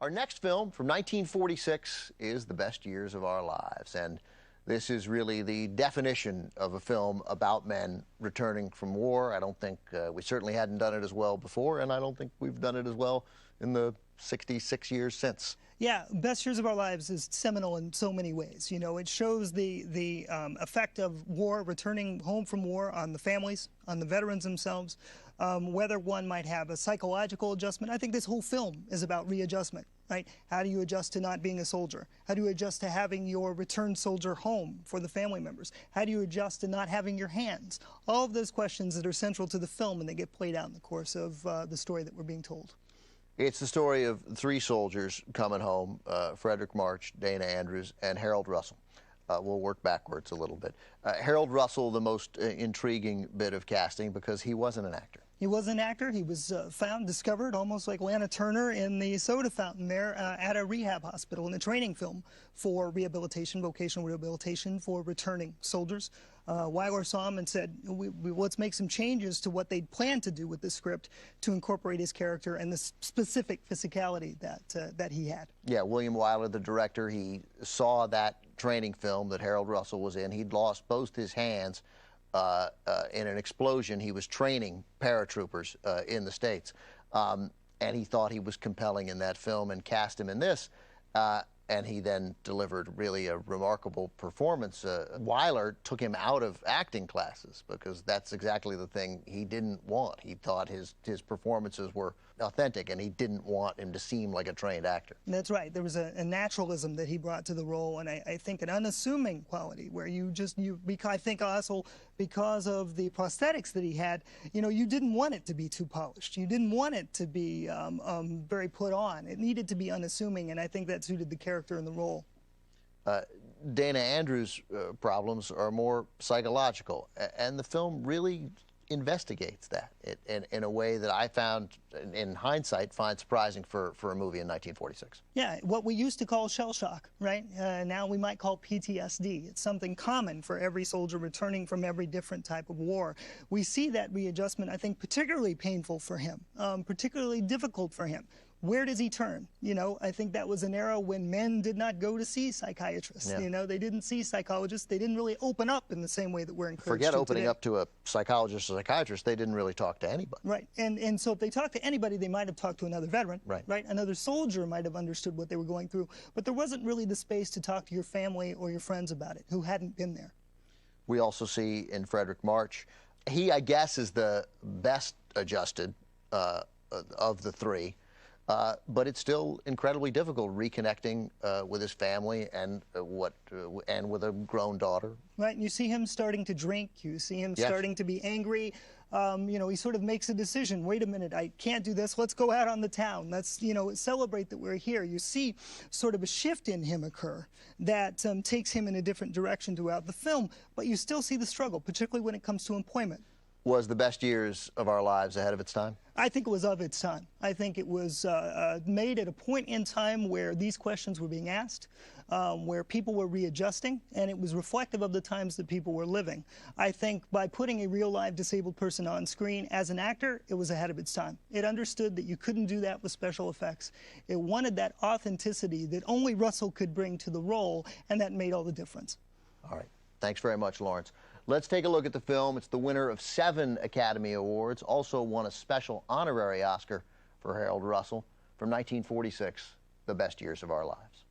Our next film from 1946 is The Best Years of Our Lives, and this is really the definition of a film about men returning from war. I don't think we certainly hadn't done it as well before, and I don't think we've done it as well in the 66 years since. Yeah, Best Years of Our Lives is seminal in so many ways. You know, it shows the effect of war, returning home from war, on the families, on the veterans themselves, whether one might have a psychological adjustment. I think this whole film is about readjustment, right? How do you adjust to not being a soldier? How do you adjust to having your returned soldier home for the family members? How do you adjust to not having your hands? All of those questions that are central to the film, and they get played out in the course of the story that we're being told. It's the story of three soldiers coming home, Frederick March, Dana Andrews, and Harold Russell. We'll work backwards a little bit. Harold Russell, the most intriguing bit of casting because he wasn't an actor. He was an actor. He was discovered, almost like Lana Turner in the soda fountain there at a rehab hospital in a training film for rehabilitation, vocational rehabilitation for returning soldiers. Weiler saw him and said, let's make some changes to what they'd planned to do with the script to incorporate his character and the specific physicality that he had. Yeah, William Wyler, the director, he saw that training film that Harold Russell was in. He'd lost both his hands in an explosion. He was training paratroopers in the States, and he thought he was compelling in that film and cast him in this. And he then delivered really a remarkable performance. Wyler took him out of acting classes because that's exactly the thing he didn't want. He thought his performances were authentic, and he didn't want him to seem like a trained actor. That's right. There was a naturalism that he brought to the role, and I think an unassuming quality where I think also because of the prosthetics that he had, you know, you didn't want it to be too polished. You didn't want it to be very put on. It needed to be unassuming, and I think that suited the character in the role. Dana Andrews' problems are more psychological, and the film really investigates that in a way that I found, in hindsight, find surprising for a movie in 1946. Yeah, what we used to call shell shock, right? Now we might call PTSD. It's something common for every soldier returning from every different type of war. We see that readjustment, I think, particularly painful for him, particularly difficult for him. Where does he turn? You know, I think that was an era when men did not go to see psychiatrists. Yeah. You know, they didn't see psychologists. They didn't really open up in the same way that we're encouraged Forget to opening today. Up to a psychologist or psychiatrist. They didn't really talk to anybody. Right. And so if they talked to anybody, they might have talked to another veteran. Right. Another soldier might have understood what they were going through. But there wasn't really the space to talk to your family or your friends about it who hadn't been there. We also see in Frederick March, he, I guess, is the best adjusted of the three. But it's still incredibly difficult reconnecting with his family and with a grown daughter. Right, and you see him starting to drink. You see him starting to be angry. You know, he sort of makes a decision. Wait a minute, I can't do this. Let's go out on the town. Let's, you know, celebrate that we're here. You see sort of a shift in him occur that takes him in a different direction throughout the film. But you still see the struggle, particularly when it comes to employment. Was The Best Years of Our Lives ahead of its time? I think it was of its time. I think it was made at a point in time where these questions were being asked, where people were readjusting, and it was reflective of the times that people were living. I think by putting a real live disabled person on screen as an actor, it was ahead of its time. It understood that you couldn't do that with special effects. It wanted that authenticity that only Russell could bring to the role, and that made all the difference. All right. Thanks very much, Lawrence. Let's take a look at the film. It's the winner of 7 Academy Awards, also won a special honorary Oscar for Harold Russell from 1946, The Best Years of Our Lives.